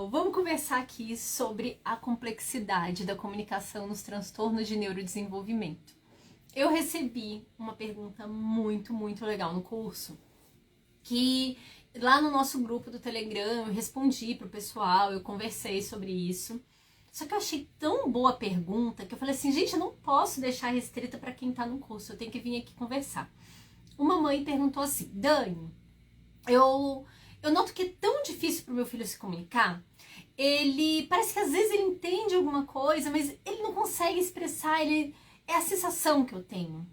Vamos conversar aqui sobre a complexidade da comunicação nos transtornos de neurodesenvolvimento. Eu recebi uma pergunta muito legal no curso, que lá no nosso grupo do Telegram eu respondi pro pessoal, eu conversei sobre isso. Só que eu achei tão boa a pergunta que eu falei assim, gente, eu não posso deixar restrita para quem tá no curso, eu tenho que vir aqui conversar. Uma mãe perguntou assim, Dani, eu noto que é tão difícil pro meu filho se comunicar. Ele parece que às vezes ele entende alguma coisa, mas ele não consegue expressar, é a sensação que eu tenho.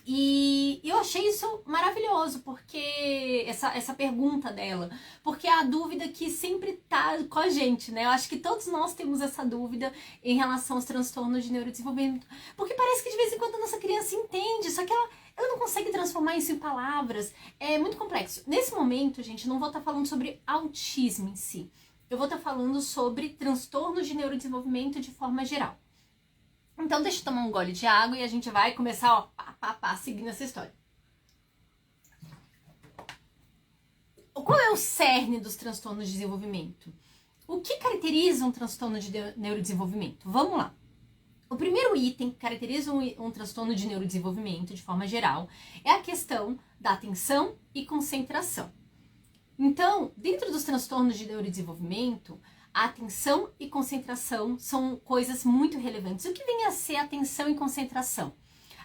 E eu achei isso maravilhoso, porque essa pergunta dela, porque é a dúvida que sempre tá com a gente, né? Eu acho que todos nós temos essa dúvida em relação aos transtornos de neurodesenvolvimento, porque parece que de vez em quando a nossa criança entende, só que ela não consegue transformar isso em palavras, é muito complexo. Nesse momento, gente, não vou estar falando sobre autismo em si, eu vou estar falando sobre transtornos de neurodesenvolvimento de forma geral. Então deixa eu tomar um gole de água e a gente vai começar, ó, seguindo essa história. Qual é o cerne dos transtornos de desenvolvimento? O que caracteriza um transtorno de neurodesenvolvimento? Vamos lá. O primeiro item que caracteriza um transtorno de neurodesenvolvimento, de forma geral, é a questão da atenção e concentração. Então, dentro dos transtornos de neurodesenvolvimento, a atenção e concentração são coisas muito relevantes. O que vem a ser atenção e concentração?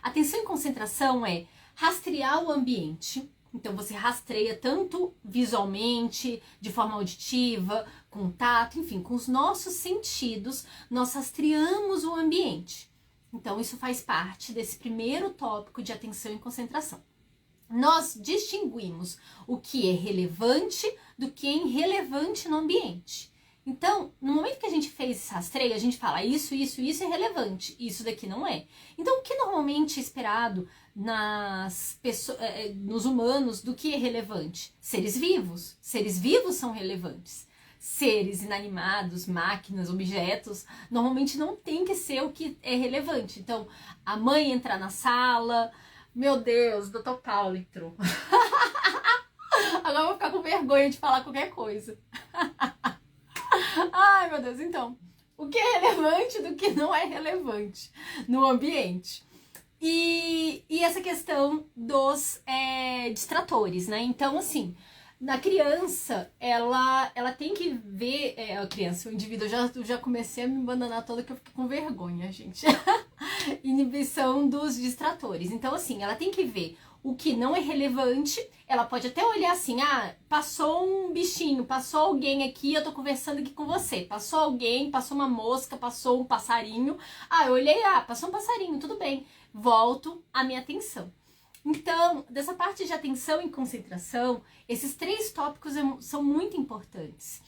Atenção e concentração é rastrear o ambiente. Então, você rastreia tanto visualmente, de forma auditiva, com tato, enfim, com os nossos sentidos, nós rastreamos o ambiente. Então, isso faz parte desse primeiro tópico de atenção e concentração. Nós distinguimos o que é relevante do que é irrelevante no ambiente. Então, no momento que a gente fez esse rastreio, a gente fala isso é relevante, isso daqui não é. Então, o que normalmente é esperado nos humanos do que é relevante? Seres vivos. Seres vivos são relevantes. Seres inanimados, máquinas, objetos, normalmente não tem que ser o que é relevante. Então, a mãe entrar na sala, meu Deus, o Dr. Paulo entrou. Agora eu vou ficar com vergonha de falar qualquer coisa. Ai, meu Deus, então, o que é relevante do que não é relevante no ambiente? E essa questão dos distratores, né? Então, assim, na criança, ela tem que ver, a criança, o indivíduo, eu já comecei a me abandonar toda que eu fiquei com vergonha, gente. Inibição dos distratores. Então, assim, ela tem que ver o que não é relevante, ela pode até olhar assim, passou um bichinho, passou alguém aqui, eu tô conversando aqui com você, passou alguém, passou uma mosca, passou um passarinho, eu olhei, passou um passarinho, tudo bem, volto a minha atenção. Então, dessa parte de atenção e concentração, esses três tópicos são muito importantes.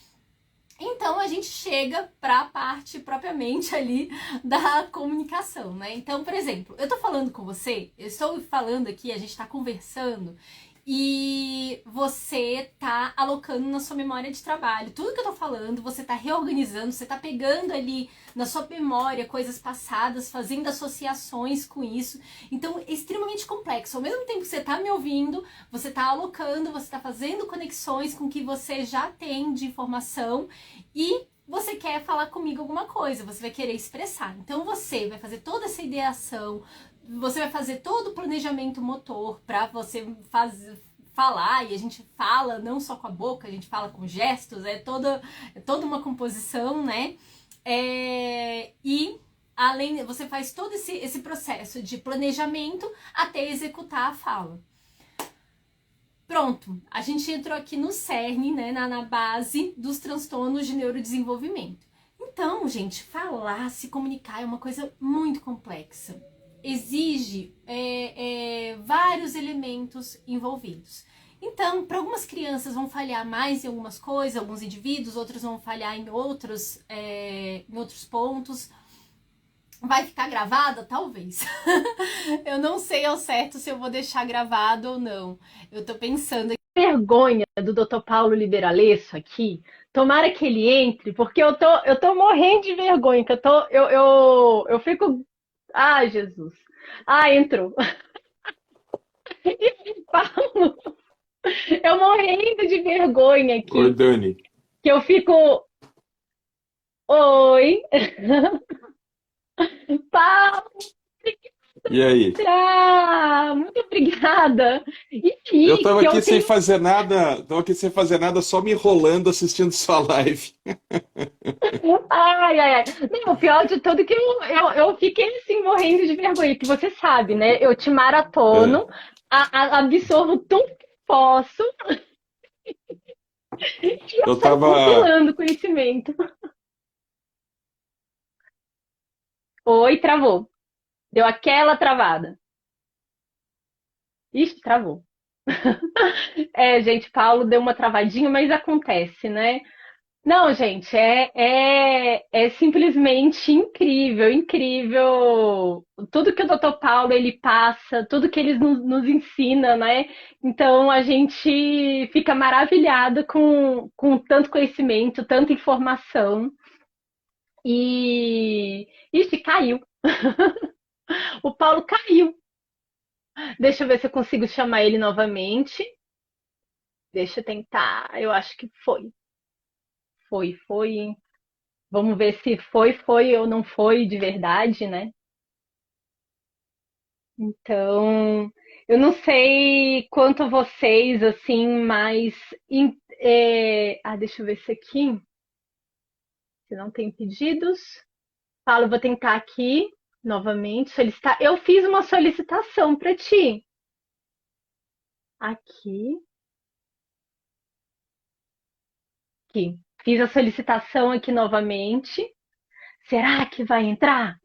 Então, a gente chega para a parte propriamente ali da comunicação, né? Então, por exemplo, eu tô falando com você, eu estou falando aqui, a gente tá conversando e você tá alocando na sua memória de trabalho. Tudo que eu tô falando, você tá reorganizando, você tá pegando ali na sua memória coisas passadas, fazendo associações com isso. Então, é extremamente complexo. Ao mesmo tempo que você tá me ouvindo, você tá alocando, você tá fazendo conexões com o que você já tem de informação e você quer falar comigo alguma coisa, você vai querer expressar. Então, você vai fazer toda essa ideação, você vai fazer todo o planejamento motor para você falar, e a gente fala não só com a boca, a gente fala com gestos, é toda uma composição, né? E além, você faz todo esse processo de planejamento até executar a fala. Pronto, a gente entrou aqui no cerne, né, na base dos transtornos de neurodesenvolvimento. Então, gente, falar, se comunicar é uma coisa muito complexa. Exige vários elementos envolvidos. Então, para algumas crianças vão falhar mais em algumas coisas, alguns indivíduos, outros vão falhar em outros pontos. Vai ficar gravada? Talvez. Eu não sei ao certo se eu vou deixar gravado ou não. Eu tô pensando aqui. Vergonha do Dr. Paulo Liberalesso aqui. Tomara que ele entre, porque eu tô morrendo de vergonha, que eu fico. Ai, Jesus. Entrou. Paulo, eu morrendo de vergonha aqui. Oi, Dani. Que eu fico Oi, Paulo, E aí? muito obrigada. E Eu aí, tava que aqui eu sem tenho. fazer nada, tava aqui sem fazer nada, só me enrolando assistindo sua live. Ai, ai, ai. Não, o pior de tudo é que eu fiquei assim morrendo de vergonha, que você sabe, né? Eu te É. maratono, absorvo tudo que posso e eu Eu saio tava. compilando conhecimento. Oi, travou. Deu aquela travada. Ixi, travou. É, gente, Paulo deu uma travadinha, mas acontece, né? Não, gente, é simplesmente incrível, incrível. Tudo que o Dr. Paulo ele passa, tudo que ele nos ensina, né? Então a gente fica maravilhado com tanto conhecimento, tanta informação. E. Ixi, caiu. O Paulo caiu. Deixa eu ver se eu consigo chamar ele novamente. Deixa eu tentar. Eu acho que foi. Foi. Vamos ver se foi ou não foi de verdade, né? Então, eu não sei quanto a vocês, assim, mas. Deixa eu ver se aqui, se não tem pedidos. Paulo, eu vou tentar aqui novamente solicitar. Eu fiz uma solicitação para ti. Aqui, aqui. Fiz a solicitação aqui novamente. Será que vai entrar?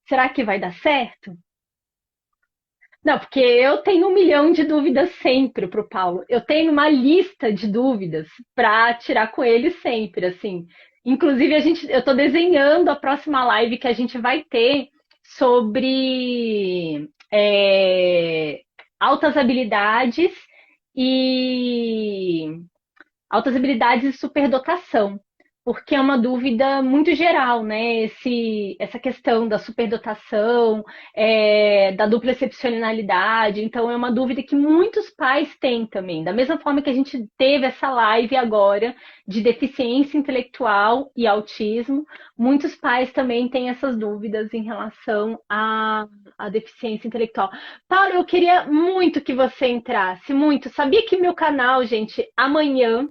Será que vai dar certo? Não, porque eu tenho um milhão de dúvidas sempre para o Paulo. Eu tenho uma lista de dúvidas para tirar com ele sempre, assim. Inclusive, eu estou desenhando a próxima live que a gente vai ter sobre altas habilidades e altas habilidades e superdotação, porque é uma dúvida muito geral, né? Essa questão da superdotação, da dupla excepcionalidade, então é uma dúvida que muitos pais têm também. Da mesma forma que a gente teve essa live agora de deficiência intelectual e autismo, muitos pais também têm essas dúvidas em relação à deficiência intelectual. Paulo, eu queria muito que você entrasse, muito. Sabia que meu canal, gente, amanhã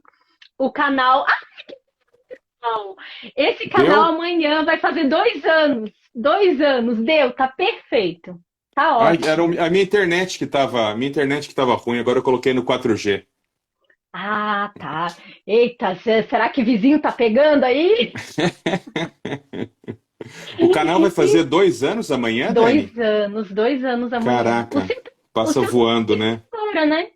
o canal. Não! Esse canal Deu? amanhã vai fazer 2 anos. 2 anos, deu, tá perfeito. Tá Ai, era ótimo. a minha internet que tava ruim, agora eu coloquei no 4G. Ah, tá. Eita, será que vizinho tá pegando aí? O canal vai fazer 2 anos amanhã, Dani? 2 anos amanhã. O Caraca, seu, o passa seu voando, tem né? agora, né?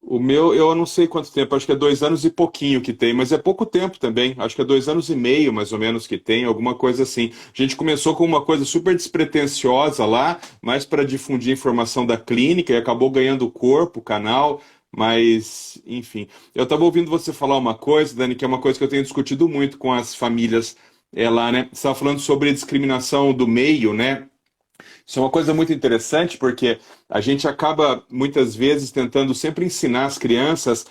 O meu, eu não sei quanto tempo, acho que é 2 anos e pouquinho que tem, mas é pouco tempo também. Acho que é 2 anos e meio, mais ou menos, que tem, alguma coisa assim. A gente começou com uma coisa super despretensiosa lá, mais para difundir informação da clínica e acabou ganhando corpo, o canal, mas, enfim. Eu estava ouvindo você falar uma coisa, Dani, que é uma coisa que eu tenho discutido muito com as famílias lá, né? Você estava falando sobre discriminação do meio, né? Isso é uma coisa muito interessante porque a gente acaba muitas vezes tentando sempre ensinar as crianças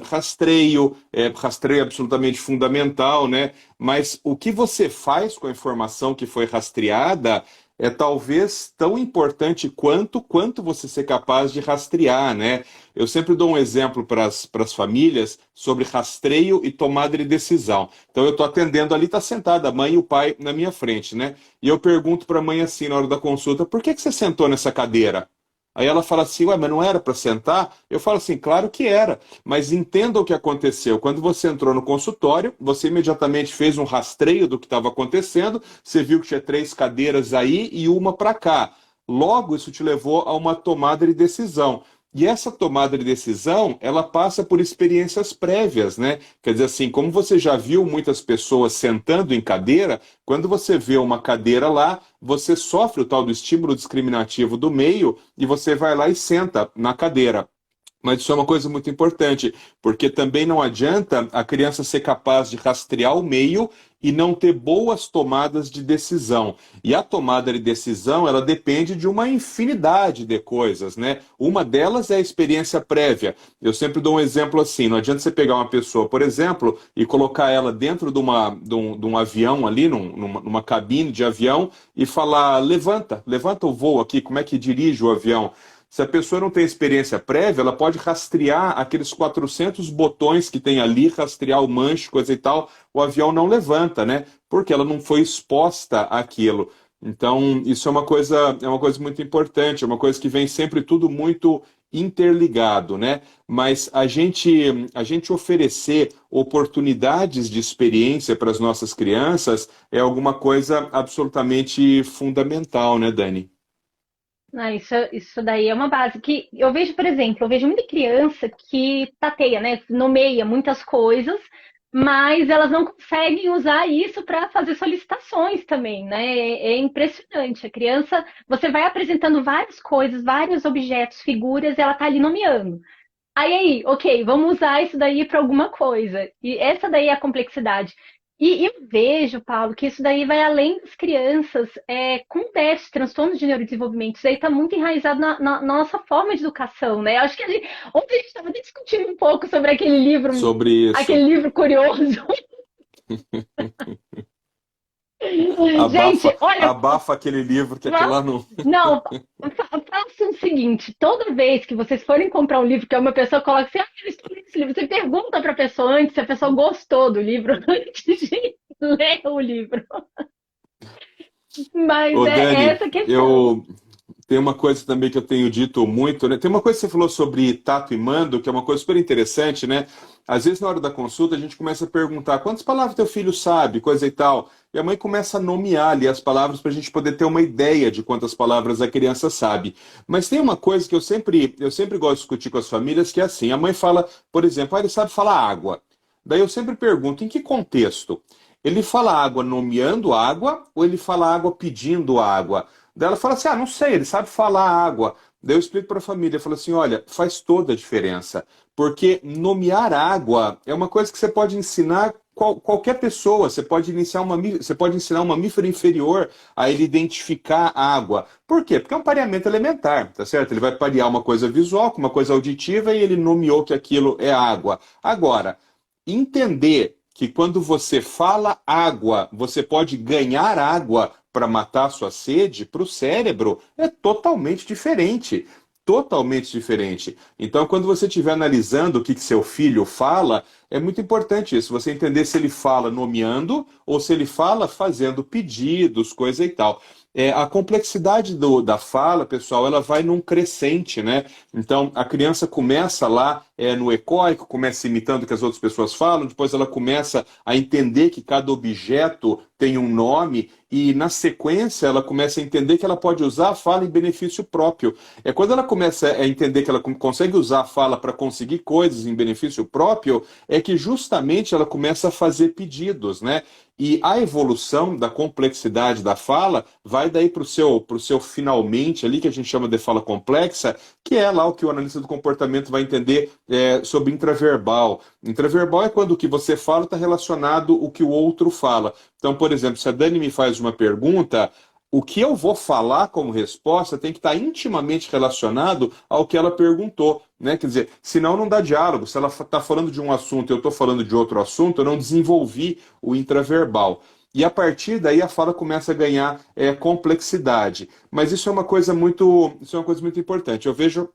rastreio, rastreio é absolutamente fundamental, né? Mas o que você faz com a informação que foi rastreada é talvez tão importante quanto você ser capaz de rastrear, né? Eu sempre dou um exemplo para as famílias sobre rastreio e tomada de decisão. Então eu estou atendendo ali, está sentada a mãe e o pai na minha frente, né? E eu pergunto para a mãe assim, na hora da consulta, por que que você sentou nessa cadeira? Aí ela fala assim, ué, mas não era para sentar? Eu falo assim, claro que era, mas entenda o que aconteceu. Quando você entrou no consultório, você imediatamente fez um rastreio do que estava acontecendo, você viu que tinha 3 cadeiras aí e uma para cá. Logo, isso te levou a uma tomada de decisão. E essa tomada de decisão, ela passa por experiências prévias, né? Quer dizer assim, como você já viu muitas pessoas sentando em cadeira, quando você vê uma cadeira lá, você sofre o tal do estímulo discriminativo do meio e você vai lá e senta na cadeira. Mas isso é uma coisa muito importante, porque também não adianta a criança ser capaz de rastrear o meio e não ter boas tomadas de decisão. E a tomada de decisão, ela depende de uma infinidade de coisas, né? Uma delas é a experiência prévia. Eu sempre dou um exemplo assim, não adianta você pegar uma pessoa, por exemplo, e colocar ela dentro de um avião ali, numa cabine de avião, e falar, levanta o voo aqui, como é que dirige o avião? Se a pessoa não tem experiência prévia, ela pode rastrear aqueles 400 botões que tem ali, rastrear o manche, coisa e tal, o avião não levanta, né? Porque ela não foi exposta àquilo. Então, isso é uma coisa muito importante, é uma coisa que vem sempre tudo muito interligado, né? Mas a gente oferecer oportunidades de experiência para as nossas crianças é alguma coisa absolutamente fundamental, né, Dani? Ah, isso daí é uma base que eu vejo, por exemplo, eu vejo muita criança que tateia, né? Nomeia muitas coisas, mas elas não conseguem usar isso para fazer solicitações também, né? É impressionante. A criança, você vai apresentando várias coisas, vários objetos, figuras, e ela tá ali nomeando. Aí, ok, vamos usar isso daí para alguma coisa. E essa daí é a complexidade. E eu vejo, Paulo, que isso daí vai além das crianças com déficit, transtornos de neurodesenvolvimento. Isso daí está muito enraizado na nossa forma de educação, né? Acho que ontem a gente estava discutindo um pouco sobre Sobre aquele isso. livro curioso. Abafa, Gente, olha, abafa aquele livro que aquilo lá não. não, faça o seguinte: toda vez que vocês forem comprar um livro que uma pessoa coloca assim, eu estou lendo esse livro, você pergunta para a pessoa antes se a pessoa gostou do livro antes de ler o livro. Mas Ô, é Dani, essa a questão. eu tem uma coisa também que eu tenho dito muito, né? Tem uma coisa que você falou sobre tato e mando, que é uma coisa super interessante, né? Às vezes, na hora da consulta, a gente começa a perguntar quantas palavras teu filho sabe, coisa e tal. E a mãe começa a nomear ali as palavras para a gente poder ter uma ideia de quantas palavras a criança sabe. Mas tem uma coisa que eu sempre gosto de discutir com as famílias, que é assim, a mãe fala, por exemplo, ele sabe falar água. Daí eu sempre pergunto, em que contexto? Ele fala água nomeando água ou ele fala água pedindo água? Daí ela fala assim: ah, não sei, ele sabe falar água. Daí eu explico para a família, eu falo assim: olha, faz toda a diferença. Porque nomear água é uma coisa que você pode ensinar qualquer pessoa. Você pode ensinar um mamífero inferior a ele identificar água. Por quê? Porque é um pareamento elementar, tá certo? Ele vai parear uma coisa visual com uma coisa auditiva e ele nomeou que aquilo é água. Agora, entender que quando você fala água, você pode ganhar água para matar sua sede, para o cérebro é totalmente diferente. Totalmente diferente. Então, quando você estiver analisando o que seu filho fala, é muito importante isso, você entender se ele fala nomeando ou se ele fala fazendo pedidos, coisa e tal. A complexidade da fala, pessoal, ela vai num crescente, né? Então, a criança começa lá no egóico, começa imitando o que as outras pessoas falam, depois ela começa a entender que cada objeto tem um nome, e na sequência ela começa a entender que ela pode usar a fala em benefício próprio. É quando ela começa a entender que ela consegue usar a fala para conseguir coisas em benefício próprio, é que justamente ela começa a fazer pedidos, né? E a evolução da complexidade da fala vai daí para o seu finalmente ali, que a gente chama de fala complexa, que é lá o que o analista do comportamento vai entender sobre intraverbal. Intraverbal é quando o que você fala está relacionado ao que o outro fala. Então, por exemplo, se a Dani me faz uma pergunta, o que eu vou falar como resposta tem que estar intimamente relacionado ao que ela perguntou, né? Quer dizer, senão não dá diálogo. Se ela está falando de um assunto e eu estou falando de outro assunto, eu não desenvolvi o intraverbal. E a partir daí a fala começa a ganhar complexidade. Mas isso é uma coisa muito importante. Eu vejo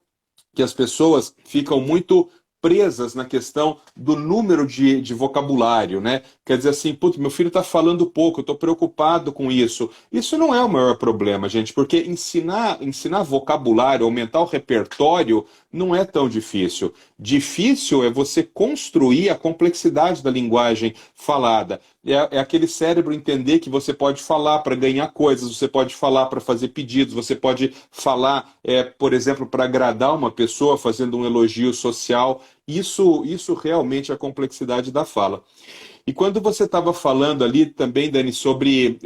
que as pessoas ficam muito presas na questão do número de vocabulário, né? Quer dizer assim, putz, meu filho está falando pouco, eu estou preocupado com isso. Isso não é o maior problema, gente, porque ensinar vocabulário, aumentar o repertório, não é tão difícil. Difícil é você construir a complexidade da linguagem falada. É aquele cérebro entender que você pode falar para ganhar coisas, você pode falar para fazer pedidos, você pode falar, por exemplo, para agradar uma pessoa, fazendo um elogio social. Isso realmente é a complexidade da fala. E quando você estava falando ali também, Dani, sobre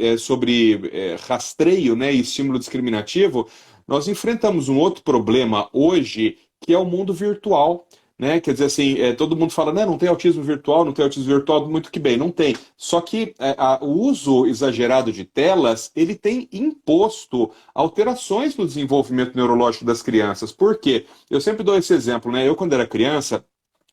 rastreio, né, e estímulo discriminativo, nós enfrentamos um outro problema hoje, que é o mundo virtual. né? Quer dizer assim, todo mundo fala, né, não tem autismo virtual, não tem autismo virtual, muito que bem, não tem. Só que o uso exagerado de telas, ele tem imposto alterações no desenvolvimento neurológico das crianças. Por quê? Eu sempre dou esse exemplo, né? Eu, quando era criança,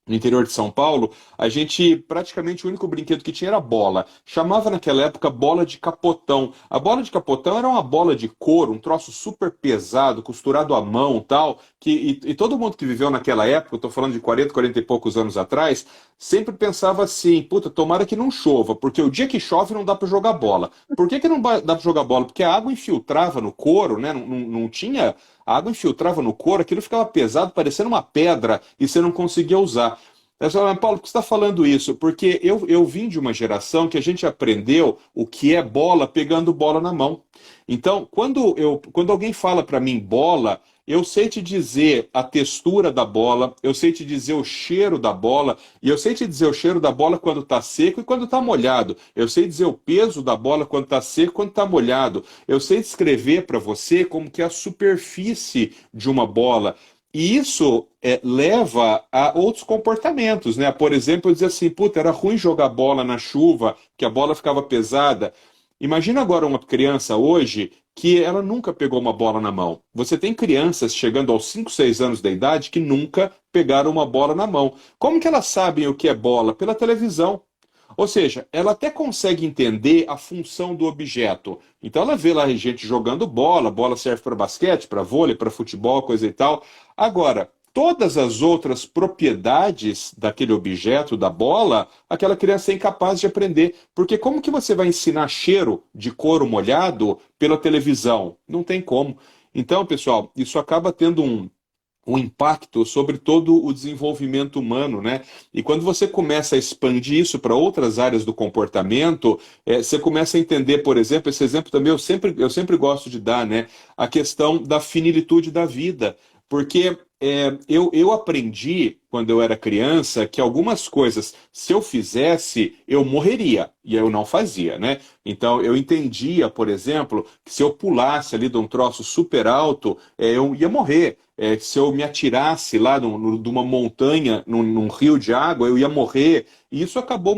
no interior de São Paulo, a gente praticamente o único brinquedo que tinha era bola. Chamava naquela época bola de capotão. A bola de capotão era uma bola de couro, um troço super pesado, costurado à mão, tal, e todo mundo que viveu naquela época, eu estou falando de 40, 40 e poucos anos atrás, sempre pensava assim, puta, tomara que não chova, porque o dia que chove não dá para jogar bola. Por que que não dá para jogar bola? Porque a água infiltrava no couro, né? Não tinha. A água infiltrava no couro, aquilo ficava pesado, parecendo uma pedra, e você não conseguia usar. Eu falei, mas Paulo, por que você está falando isso? Porque eu vim de uma geração que a gente aprendeu o que é bola pegando bola na mão. Então, quando alguém fala para mim bola, eu sei te dizer a textura da bola, eu sei te dizer o cheiro da bola, e eu sei te dizer o cheiro da bola quando está seco e quando está molhado. Eu sei dizer o peso da bola quando está seco e quando está molhado. Eu sei descrever para você como que é a superfície de uma bola. E isso leva a outros comportamentos, né? Por exemplo, eu dizer assim, puta, era ruim jogar bola na chuva, que a bola ficava pesada. Imagina agora uma criança hoje que ela nunca pegou uma bola na mão. Você tem crianças chegando aos 5, 6 anos da idade que nunca pegaram uma bola na mão. Como que elas sabem o que é bola? Pela televisão. Ou seja, ela até consegue entender a função do objeto. Então ela vê lá gente jogando bola, bola serve para basquete, para vôlei, para futebol, coisa e tal. Agora, todas as outras propriedades daquele objeto, da bola, aquela criança é incapaz de aprender. Porque como que você vai ensinar cheiro de couro molhado pela televisão? Não tem como. Então, pessoal, isso acaba tendo um impacto sobre todo o desenvolvimento humano, né? E quando você começa a expandir isso para outras áreas do comportamento, você começa a entender, por exemplo, esse exemplo também eu sempre gosto de dar, né? A questão da finilitude da vida. Porque eu aprendi, quando eu era criança, que algumas coisas, se eu fizesse, eu morreria. E eu não fazia, né? Então, eu entendia, por exemplo, que se eu pulasse ali de um troço super alto, eu ia morrer. Se eu me atirasse lá de uma montanha, num rio de água, eu ia morrer. E isso acabou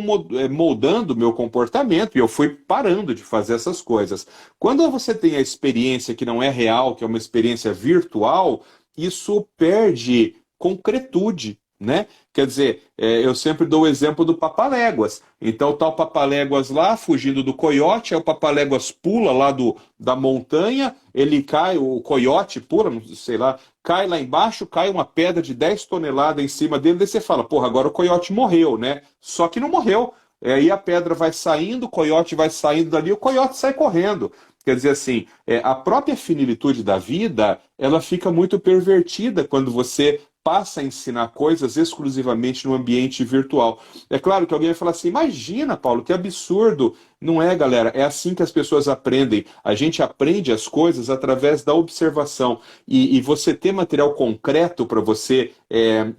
moldando o meu comportamento e eu fui parando de fazer essas coisas. Quando você tem a experiência que não é real, que é uma experiência virtual, isso perde concretude, né? Quer dizer, eu sempre dou o exemplo do Papaléguas. Então tá o Papaléguas lá, fugindo do coiote, aí o Papaléguas pula lá da montanha, ele cai, o coiote pula, não sei lá, cai lá embaixo, cai uma pedra de 10 toneladas em cima dele, daí você fala, porra, agora o coiote morreu, né? Só que não morreu. Aí a pedra vai saindo, o coiote vai saindo dali, o coiote sai correndo. Quer dizer assim, a própria finilitude da vida, ela fica muito pervertida quando você passa a ensinar coisas exclusivamente no ambiente virtual. É claro que alguém vai falar assim, imagina, Paulo, que absurdo. Não é, galera, é assim que as pessoas aprendem. A gente aprende as coisas através da observação. E você ter material concreto para você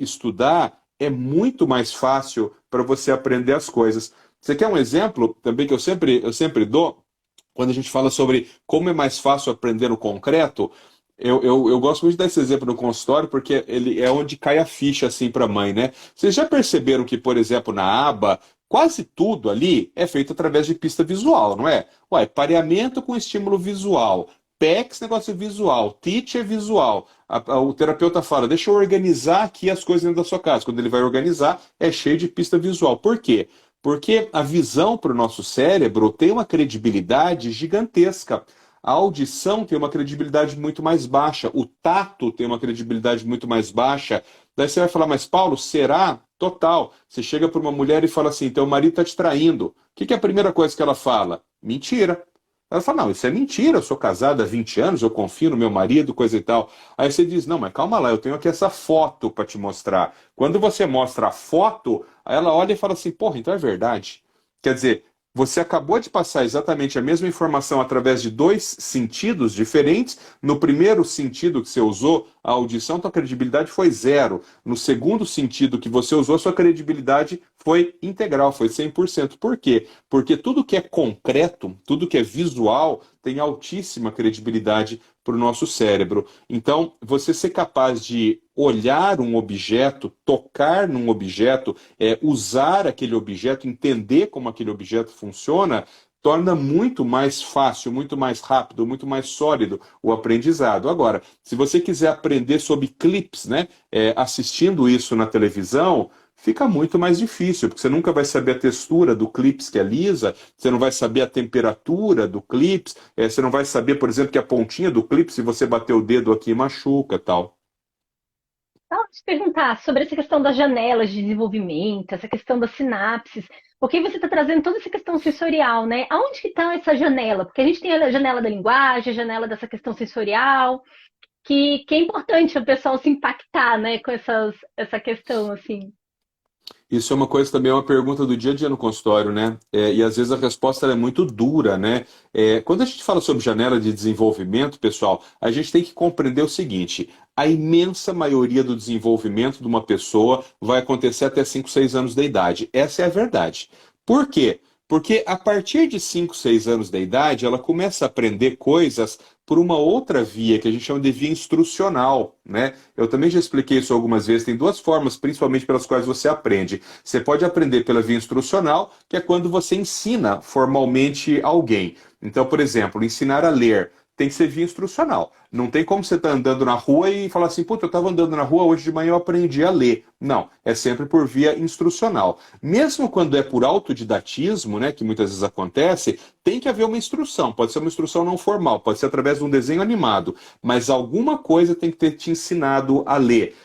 estudar é muito mais fácil para você aprender as coisas. Você quer um exemplo também que eu sempre dou? Quando a gente fala sobre como é mais fácil aprender no concreto, eu gosto muito de dar esse exemplo no consultório, porque ele é onde cai a ficha assim para a mãe, né? Vocês já perceberam que, por exemplo, na aba, quase tudo ali é feito através de pista visual, não é? Ué, pareamento com estímulo visual, PEX, negócio visual, Teach é visual. O terapeuta fala, deixa eu organizar aqui as coisas dentro da sua casa. Quando ele vai organizar, é cheio de pista visual. Por quê? Porque a visão para o nosso cérebro tem uma credibilidade gigantesca. A audição tem uma credibilidade muito mais baixa. O tato tem uma credibilidade muito mais baixa. Daí você vai falar, mas Paulo, será? Total. Você chega para uma mulher e fala assim, teu marido está te traindo. O que é a primeira coisa que ela fala? Mentira. Ela fala, não, isso é mentira, eu sou casada há 20 anos, eu confio no meu marido, coisa e tal. Aí você diz, não, mas calma lá, eu tenho aqui essa foto para te mostrar. Quando você mostra a foto, aí ela olha e fala assim, porra, então é verdade. Quer dizer, você acabou de passar exatamente a mesma informação através de dois sentidos diferentes. No primeiro sentido que você usou, a audição, sua credibilidade foi zero. No segundo sentido que você usou, sua credibilidade foi integral, foi 100%. Por quê? Porque tudo que é concreto, tudo que é visual, tem altíssima credibilidade para o nosso cérebro. Então, você ser capaz de olhar um objeto, tocar num objeto, usar aquele objeto, entender como aquele objeto funciona, torna muito mais fácil, muito mais rápido, muito mais sólido o aprendizado. Agora, se você quiser aprender sobre clips, né, assistindo isso na televisão, fica muito mais difícil, porque você nunca vai saber a textura do clips que é lisa, você não vai saber a temperatura do clips, você não vai saber, por exemplo, que a pontinha do clipe, se você bater o dedo aqui, machuca, tal. Então, te perguntar sobre essa questão das janelas de desenvolvimento, essa questão das sinapses, porque você está trazendo toda essa questão sensorial, né? Aonde que está essa janela? Porque a gente tem a janela da linguagem, a janela dessa questão sensorial, que é importante o pessoal se impactar, né, com essa questão, assim. Isso é uma coisa também, é uma pergunta do dia a dia no consultório, né? E às vezes a resposta ela é muito dura, né? Quando a gente fala sobre janela de desenvolvimento, pessoal, a gente tem que compreender o seguinte: a imensa maioria do desenvolvimento de uma pessoa vai acontecer até 5, 6 anos da idade. Essa é a verdade. Por quê? Porque a partir de 5, 6 anos da idade, ela começa a aprender coisas por uma outra via, que a gente chama de via instrucional, né? Eu também já expliquei isso algumas vezes. Tem duas formas, principalmente pelas quais você aprende. Você pode aprender pela via instrucional, que é quando você ensina formalmente alguém. Então, por exemplo, ensinar a ler tem que ser via instrucional. Não tem como você estar andando na rua e falar assim, puta, eu estava andando na rua, hoje de manhã eu aprendi a ler. Não, é sempre por via instrucional. Mesmo quando é por autodidatismo, né, que muitas vezes acontece, tem que haver uma instrução. Pode ser uma instrução não formal, pode ser através de um desenho animado, mas alguma coisa tem que ter te ensinado a ler.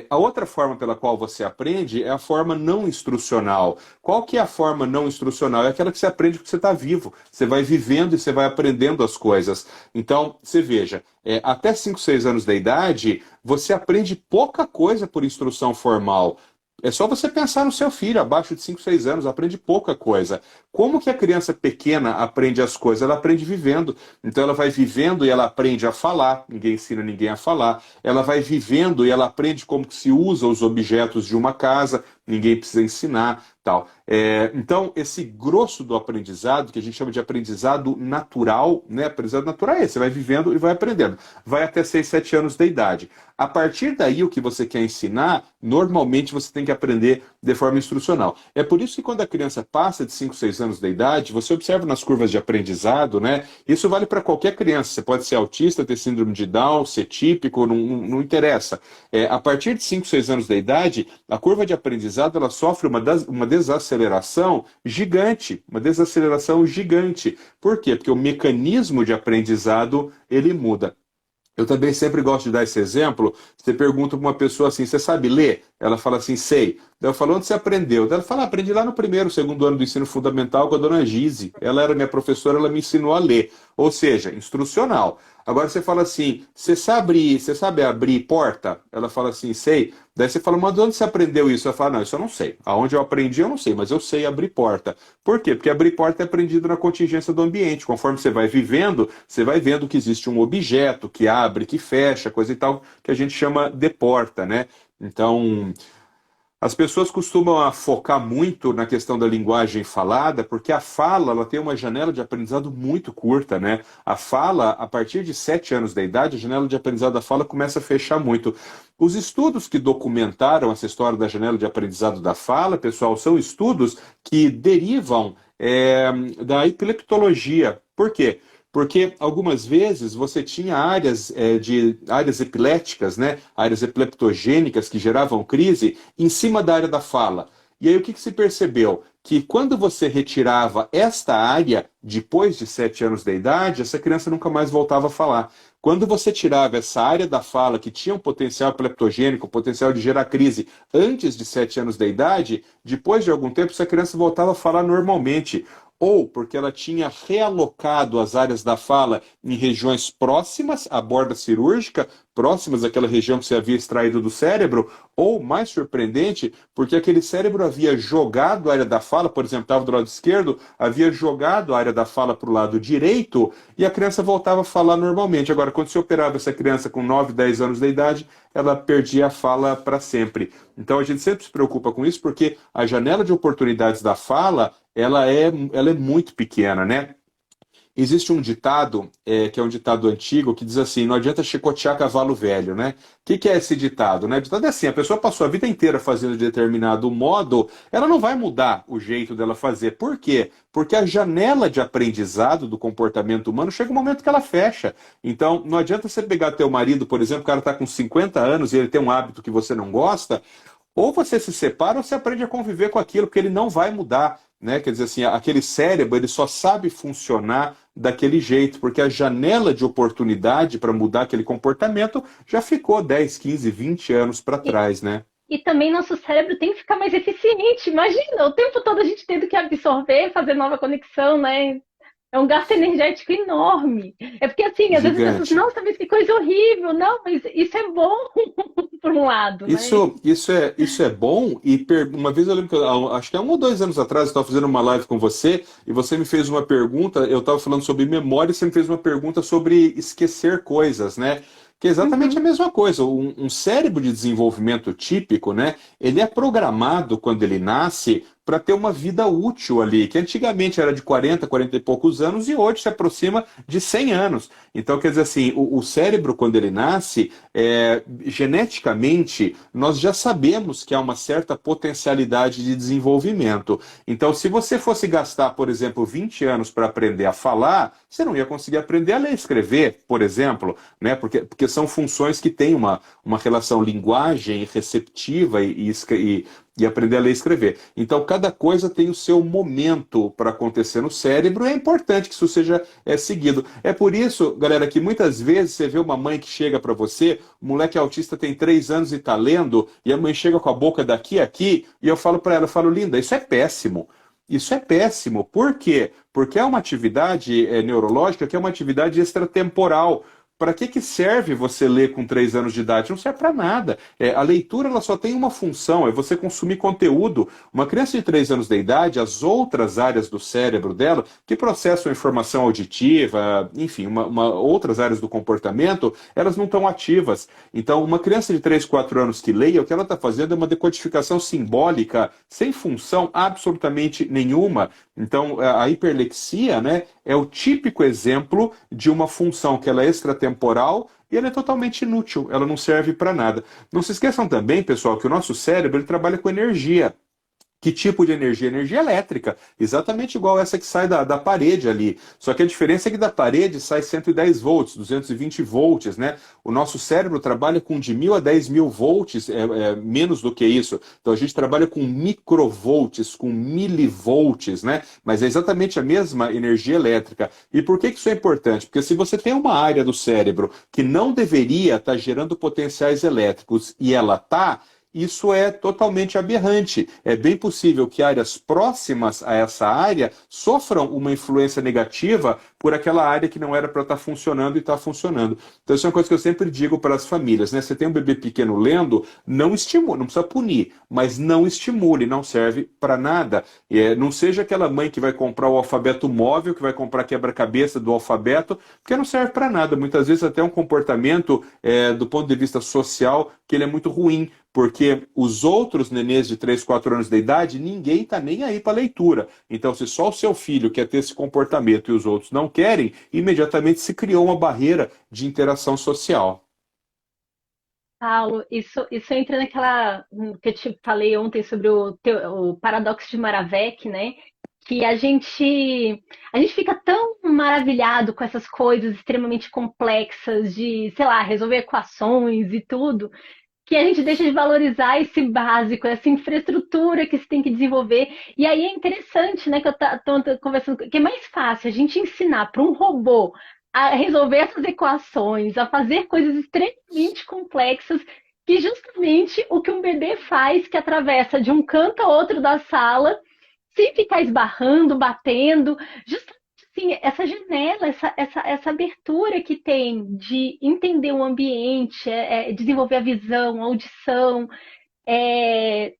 A outra forma pela qual você aprende é a forma não instrucional. Qual que é a forma não instrucional? É aquela que você aprende porque você está vivo. Você vai vivendo e você vai aprendendo as coisas. Então, você veja, até 5, 6 anos da idade, você aprende pouca coisa por instrução formal. É só você pensar no seu filho, abaixo de 5, 6 anos, aprende pouca coisa. Como que a criança pequena aprende as coisas? Ela aprende vivendo. Então ela vai vivendo e ela aprende a falar. Ninguém ensina ninguém a falar. Ela vai vivendo e ela aprende como que se usa os objetos de uma casa. Ninguém precisa ensinar, tal. Então, esse grosso do aprendizado, que a gente chama de aprendizado natural, né? Aprendizado natural é esse, você vai vivendo e vai aprendendo. Vai até 6, 7 anos de idade. A partir daí, o que você quer ensinar, normalmente você tem que aprender de forma instrucional. É por isso que quando a criança passa de 5, 6 anos de idade, você observa nas curvas de aprendizado, né? Isso vale para qualquer criança. Você pode ser autista, ter síndrome de Down, ser típico, não interessa. A partir de 5, 6 anos de idade, a curva de aprendizado ela sofre uma desaceleração gigante, uma desaceleração gigante. Por quê? Porque o mecanismo de aprendizado ele muda. Eu também sempre gosto de dar esse exemplo. Você pergunta para uma pessoa assim, você sabe ler? Ela fala assim, sei. Daí eu falo, onde você aprendeu? Daí ela fala, aprendi lá no primeiro, segundo ano do ensino fundamental com a dona Gise. Ela era minha professora, ela me ensinou a ler. Ou seja, instrucional. Agora você fala assim, você sabe abrir porta? Ela fala assim, sei. Daí você fala, mas de onde você aprendeu isso? Ela fala, não, isso eu não sei. Aonde eu aprendi eu não sei, mas eu sei abrir porta. Por quê? Porque abrir porta é aprendido na contingência do ambiente. Conforme você vai vivendo, você vai vendo que existe um objeto que abre, que fecha, coisa e tal, que a gente chama de porta, né? Então, as pessoas costumam focar muito na questão da linguagem falada, porque a fala ela tem uma janela de aprendizado muito curta, né? A fala, a partir de 7 anos da idade, a janela de aprendizado da fala começa a fechar muito. Os estudos que documentaram essa história da janela de aprendizado da fala, pessoal, são estudos que derivam da epileptologia. Por quê? Porque algumas vezes você tinha áreas epiléticas, né? Áreas epileptogênicas que geravam crise em cima da área da fala. E aí o que se percebeu? Que quando você retirava esta área depois de 7 anos de idade, essa criança nunca mais voltava a falar. Quando você tirava essa área da fala que tinha um potencial epileptogênico, potencial de gerar crise antes de 7 anos de idade, depois de algum tempo essa criança voltava a falar normalmente. Ou porque ela tinha realocado as áreas da fala em regiões próximas à borda cirúrgica, próximas àquela região que você havia extraído do cérebro, ou, mais surpreendente, porque aquele cérebro havia jogado a área da fala, por exemplo, estava do lado esquerdo, havia jogado a área da fala para o lado direito e a criança voltava a falar normalmente. Agora, quando você operava essa criança com 9, 10 anos de idade, ela perdia a fala para sempre. Então, a gente sempre se preocupa com isso, porque a janela de oportunidades da fala, ela é muito pequena, né? Existe um ditado, que é um ditado antigo, que diz assim: não adianta chicotear cavalo velho, né? O que é esse ditado, né? O ditado é assim: a pessoa passou a vida inteira fazendo de determinado modo, ela não vai mudar o jeito dela fazer. Por quê? Porque a janela de aprendizado do comportamento humano chega um momento que ela fecha. Então, não adianta você pegar teu marido, por exemplo, o cara está com 50 anos e ele tem um hábito que você não gosta, ou você se separa ou você aprende a conviver com aquilo, porque ele não vai mudar, né? Quer dizer assim, aquele cérebro, ele só sabe funcionar daquele jeito, porque a janela de oportunidade para mudar aquele comportamento já ficou 10, 15, 20 anos para trás, né? E também nosso cérebro tem que ficar mais eficiente. Imagina, o tempo todo a gente tendo que absorver, fazer nova conexão, né? É um gasto energético enorme. É porque, assim, às vezes as pessoas, Gigante. nossa, mas que coisa horrível. Não, mas isso é bom por um lado, né? Isso é bom, e uma vez eu lembro que acho que há 1 ou 2 anos atrás eu estava fazendo uma live com você e você me fez uma pergunta, eu estava falando sobre memória e você me fez uma pergunta sobre esquecer coisas, né? Que é exatamente a Uhum. mesma coisa. Um cérebro de desenvolvimento típico, né? Ele é programado quando ele nasce para ter uma vida útil ali, que antigamente era de 40, 40 e poucos anos e hoje se aproxima de 100 anos. Então, quer dizer assim, o cérebro, quando ele nasce, geneticamente, nós já sabemos que há uma certa potencialidade de desenvolvimento. Então, se você fosse gastar, por exemplo, 20 anos para aprender a falar, você não ia conseguir aprender a ler e escrever, por exemplo, né? Porque são funções que têm uma relação linguagem receptiva e aprender a ler e escrever. Então, cada coisa tem o seu momento para acontecer no cérebro, e é importante que isso seja seguido. É por isso, galera, que muitas vezes você vê uma mãe que chega para você, o moleque autista tem 3 anos e está lendo, e a mãe chega com a boca daqui a aqui, e eu falo para ela, eu falo, linda, isso é péssimo. Isso é péssimo. Por quê? Porque é uma atividade neurológica que é uma atividade extratemporal. Para que serve você ler com 3 anos de idade? Não serve para nada. A leitura ela só tem uma função, é você consumir conteúdo. Uma criança de 3 anos de idade, as outras áreas do cérebro dela, que processam informação auditiva, enfim, outras áreas do comportamento, elas não estão ativas. Então, uma criança de 3, 4 anos que leia, o que ela está fazendo é uma decodificação simbólica, sem função absolutamente nenhuma. Então, a hiperlexia, né, é o típico exemplo de uma função que ela é extratemporal e ela é totalmente inútil, ela não serve para nada. Não se esqueçam também, pessoal, que o nosso cérebro ele trabalha com energia. Que tipo de energia? Energia elétrica, exatamente igual essa que sai da parede ali. Só que a diferença é que da parede sai 110 volts, 220 volts, né? O nosso cérebro trabalha com de 1.000 a 10.000 volts, menos do que isso. Então a gente trabalha com microvolts, com milivolts, né? Mas é exatamente a mesma energia elétrica. E por que isso é importante? Porque se você tem uma área do cérebro que não deveria estar gerando potenciais elétricos e ela está, isso é totalmente aberrante. É bem possível que áreas próximas a essa área sofram uma influência negativa por aquela área que não era para estar funcionando e está funcionando. Então, isso é uma coisa que eu sempre digo para as famílias, né? Você tem um bebê pequeno lendo, não estimule, não precisa punir, mas não estimule, não serve para nada. Não seja aquela mãe que vai comprar o alfabeto móvel, que vai comprar quebra-cabeça do alfabeto, porque não serve para nada. Muitas vezes até um comportamento, do ponto de vista social, que ele é muito ruim. Porque os outros nenês de 3, 4 anos de idade, ninguém está nem aí para leitura. Então, se só o seu filho quer ter esse comportamento e os outros não querem, imediatamente se criou uma barreira de interação social. Paulo, isso entra naquela que eu te falei ontem sobre o paradoxo de Moravec, né? Que a gente fica tão maravilhado com essas coisas extremamente complexas de, sei lá, resolver equações e tudo, que a gente deixa de valorizar esse básico, essa infraestrutura que se tem que desenvolver. E aí é interessante, né, que eu estou conversando, que é mais fácil a gente ensinar para um robô a resolver essas equações, a fazer coisas extremamente complexas, que justamente o que um bebê faz, que atravessa de um canto a outro da sala, sem ficar esbarrando, batendo, justamente assim, essa janela, essa abertura que tem de entender o ambiente, desenvolver a visão, a audição,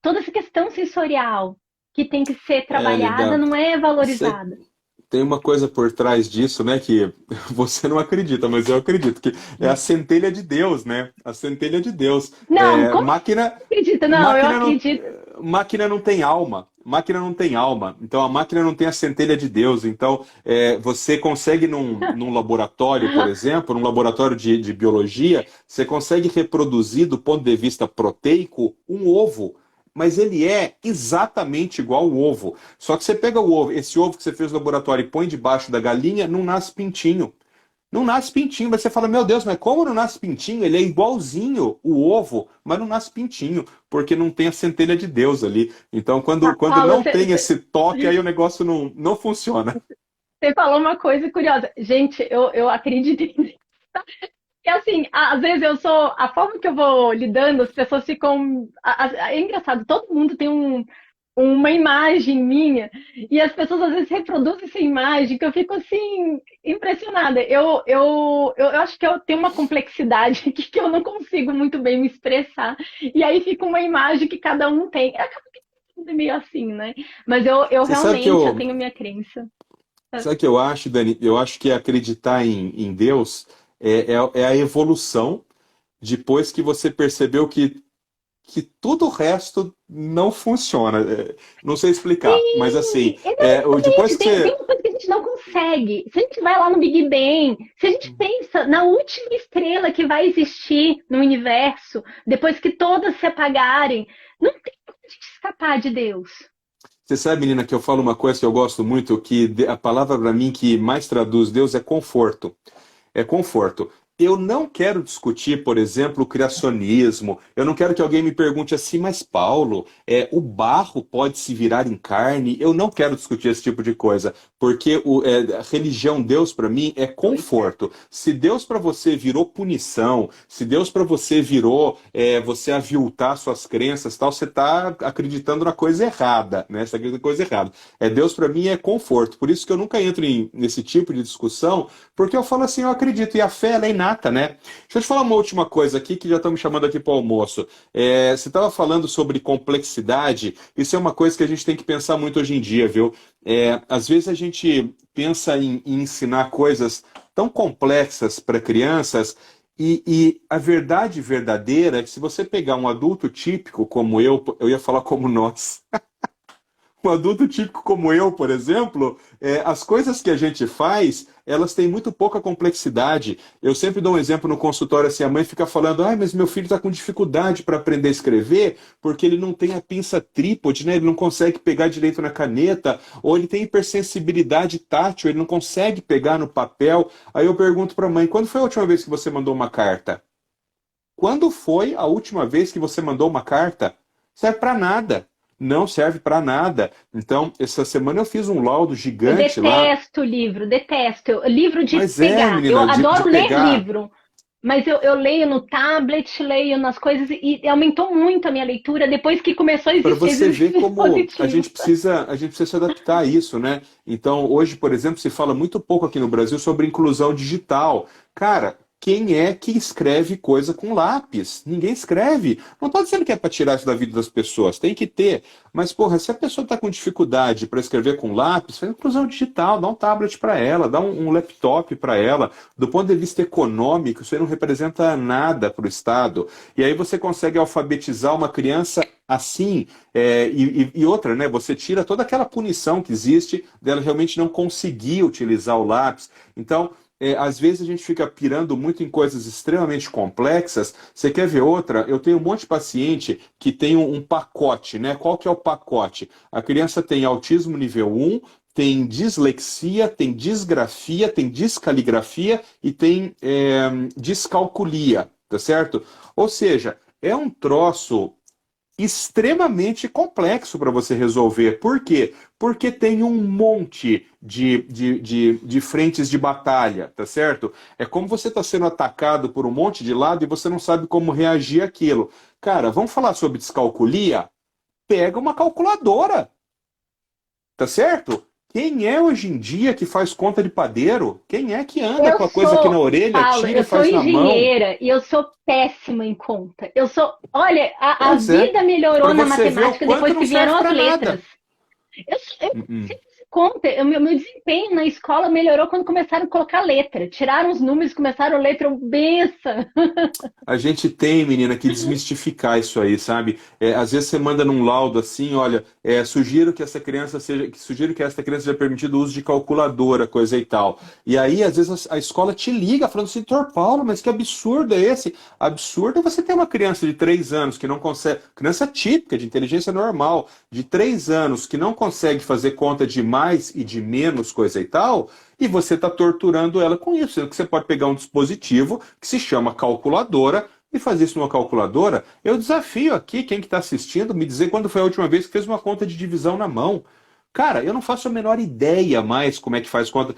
toda essa questão sensorial que tem que ser trabalhada, Linda. não é Você valorizada. tem uma coisa por trás disso, né, que você não acredita, mas eu acredito, que é a centelha de Deus, né? A centelha de Deus. Não, como Máquina, você acredita? Não, eu máquina não, acredito. máquina não tem alma. Máquina não tem alma. Então a máquina não tem a centelha de Deus. Então você consegue num laboratório, por exemplo, num laboratório de biologia, você consegue reproduzir do ponto de vista proteico um ovo. Mas ele é exatamente igual ao ovo. Só que você pega o ovo, esse ovo que você fez no laboratório e põe debaixo da galinha, não nasce pintinho. Não nasce pintinho. Mas você fala, meu Deus, mas como não nasce pintinho? Ele é igualzinho o ovo, mas não nasce pintinho, porque não tem a centelha de Deus ali. Então, quando Paulo, não tem esse toque, aí o negócio não funciona. você falou uma coisa curiosa. Gente, eu acredito nisso. E assim, às vezes a forma que eu vou lidando, as pessoas ficam. É engraçado, todo mundo tem uma imagem minha, e as pessoas às vezes reproduzem essa imagem, que eu fico assim, impressionada. Eu acho que eu tenho uma complexidade aqui que eu não consigo muito bem me expressar, e aí fica uma imagem que cada um tem. Acaba que tudo é meio assim, né? Mas eu Você sabe que realmente eu eu, tenho minha crença. sabe o que eu acho, Dani? Eu acho que acreditar em Deus é a evolução depois que você percebeu que tudo o resto não funciona. Não sei explicar, mas assim, depois Exatamente, que tem você. uma coisa que a gente não consegue. Se a gente vai lá no Big Bang, se a gente pensa na última estrela que vai existir no universo, depois que todas se apagarem, não tem como a gente escapar de Deus. Você sabe, menina, que eu falo uma coisa que eu gosto muito, que a palavra para mim que mais traduz Deus é conforto. É conforto. Eu não quero discutir, por exemplo, o criacionismo. Eu não quero que alguém me pergunte assim, mas Paulo, o barro pode se virar em carne? Eu não quero discutir esse tipo de coisa, porque a religião, Deus para mim é conforto. Se Deus para você virou punição, se Deus para você virou você aviltar suas crenças, tal, você está acreditando na coisa errada, né? Você está acreditando na coisa errada. Deus para mim é conforto. Por isso que eu nunca entro nesse tipo de discussão, porque eu falo assim, eu acredito, e a fé ela é inata, né? Deixa eu te falar uma última coisa aqui, que já estão me chamando aqui para o almoço. Você estava falando sobre complexidade, isso é uma coisa que a gente tem que pensar muito hoje em dia, viu? Às vezes a gente pensa em ensinar coisas tão complexas para crianças, e a verdade verdadeira é que se você pegar um adulto típico como eu ia falar como nós. Um adulto típico como eu, por exemplo, as coisas que a gente faz, elas têm muito pouca complexidade. Eu sempre dou um exemplo no consultório, assim, a mãe fica falando, mas meu filho está com dificuldade para aprender a escrever, porque ele não tem a pinça trípode, né? Ele não consegue pegar direito na caneta, ou ele tem hipersensibilidade tátil, ele não consegue pegar no papel. Aí eu pergunto para a mãe, quando foi a última vez que você mandou uma carta? Quando foi a última vez que você mandou uma carta? Serve para nada. Não serve para nada. Então, essa semana eu fiz um laudo Eu gigante lá. detesto livro, detesto. Livro de Mas pegar. Eu menina, de adoro ler pegar. livro, mas eu leio no tablet, leio nas coisas e aumentou muito a minha leitura depois que começou a Para existir você esses ver como dispositivos. a gente precisa se adaptar a isso, né? Então, hoje, por exemplo, se fala muito pouco aqui no Brasil sobre inclusão digital. Cara, quem é que escreve coisa com lápis? Ninguém escreve. Não estou dizendo que é para tirar isso da vida das pessoas, tem que ter. Mas, porra, se a pessoa está com dificuldade para escrever com lápis, faz inclusão digital, dá um tablet para ela, dá um laptop para ela. Do ponto de vista econômico, isso aí não representa nada para o Estado. E aí você consegue alfabetizar uma criança assim, e outra, né? Você tira toda aquela punição que existe dela realmente não conseguir utilizar o lápis. Então, às vezes a gente fica pirando muito em coisas extremamente complexas. Você quer ver outra? Eu tenho um monte de paciente que tem um pacote, né? Qual que é o pacote? A criança tem autismo nível 1, tem dislexia, tem disgrafia, tem discaligrafia e tem discalculia, tá certo? Ou seja, é um troço extremamente complexo para você resolver. Por quê? Porque tem um monte de frentes de batalha, tá certo? É como você está sendo atacado por um monte de lado e você não sabe como reagir àquilo. Cara, vamos falar sobre descalculia? Pega uma calculadora, tá certo? Quem é hoje em dia que faz conta de padeiro? Quem é que anda Eu com a coisa aqui na sou, orelha, Paulo, tira eu e sou faz na mão? engenheira e eu sou péssima em conta. Eu sou, olha, a Pois é, vida para melhorou na você ver o matemática quanto depois não que serve vieram as para letras. nada. Eu Uh-uh. sempre fiz conta, meu desempenho na escola melhorou quando começaram a colocar letra. Tiraram os números, começaram a letra, eu benção. A gente tem, menina, que desmistificar isso aí, sabe? Às vezes você manda num laudo assim, olha, sugiro que essa criança seja, que sugiro que esta criança seja permitido o uso de calculadora, coisa e tal. E aí, às vezes, a escola te liga falando assim, Doutor Paulo, mas que absurdo é esse? Absurdo é você ter uma criança de 3 anos que não consegue, criança típica, de inteligência normal, de 3 anos, que não consegue fazer conta de mais e de menos, coisa e tal, e você está torturando ela com isso, sendo que você pode pegar um dispositivo que se chama calculadora e fazer isso numa calculadora. Eu desafio aqui quem que está assistindo me dizer quando foi a última vez que fez uma conta de divisão na mão. Cara, eu não faço a menor ideia mais como é que faz conta.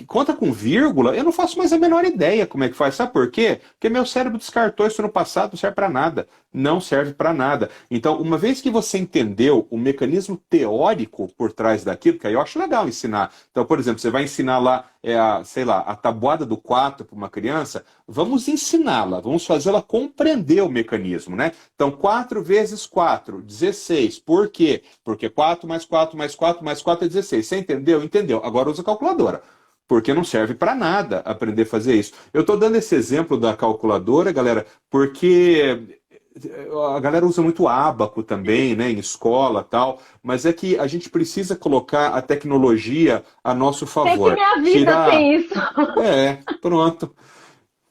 Conta com vírgula, eu não faço mais a menor ideia como é que faz. Sabe por quê? Porque meu cérebro descartou isso no passado, não serve para nada. Não serve para nada. Então, uma vez que você entendeu o mecanismo teórico por trás daquilo, que aí eu acho legal ensinar. Então, por exemplo, você vai ensinar lá, sei lá, a tabuada do 4 para uma criança, vamos ensiná-la, vamos fazê-la compreender o mecanismo, né? Então, 4 vezes 4, 16. Por quê? Porque 4 mais 4 mais 4 mais 4 é 16. Você entendeu? Entendeu. Agora usa a calculadora. Porque não serve para nada aprender a fazer isso. Eu estou dando esse exemplo da calculadora, galera, porque a galera usa muito ábaco também, né, em escola e tal, mas é que a gente precisa colocar a tecnologia a nosso Até que favor. minha vida Tirar. tem isso. Pronto.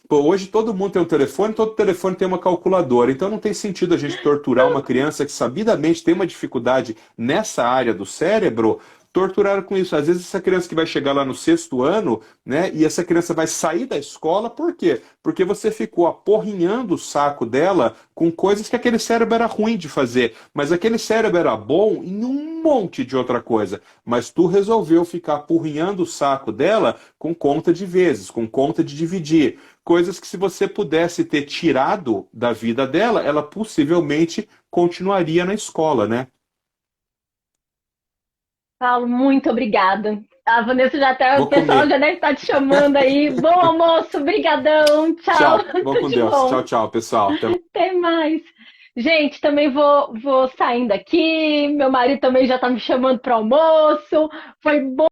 Pô, hoje todo mundo tem um telefone, todo telefone tem uma calculadora, então não tem sentido a gente torturar uma criança que sabidamente tem uma dificuldade nessa área do cérebro, torturar com isso. Às vezes essa criança que vai chegar lá no 6º ano, né, e essa criança vai sair da escola, por quê? Porque você ficou aporrinhando o saco dela com coisas que aquele cérebro era ruim de fazer, mas aquele cérebro era bom em um monte de outra coisa, mas tu resolveu ficar apurrinhando o saco dela com conta de vezes, com conta de dividir. Coisas que, se você pudesse ter tirado da vida dela, ela possivelmente continuaria na escola, né? Paulo, muito obrigada. A Vanessa já até, o Vou pessoal comer. já deve estar te chamando aí. Bom almoço, brigadão, tchau, Tchau. Vou tudo com de Deus. bom. Tchau, tchau, pessoal. Até Até mais. Gente, também vou saindo aqui. Meu marido também já tá me chamando para almoço. Foi bom.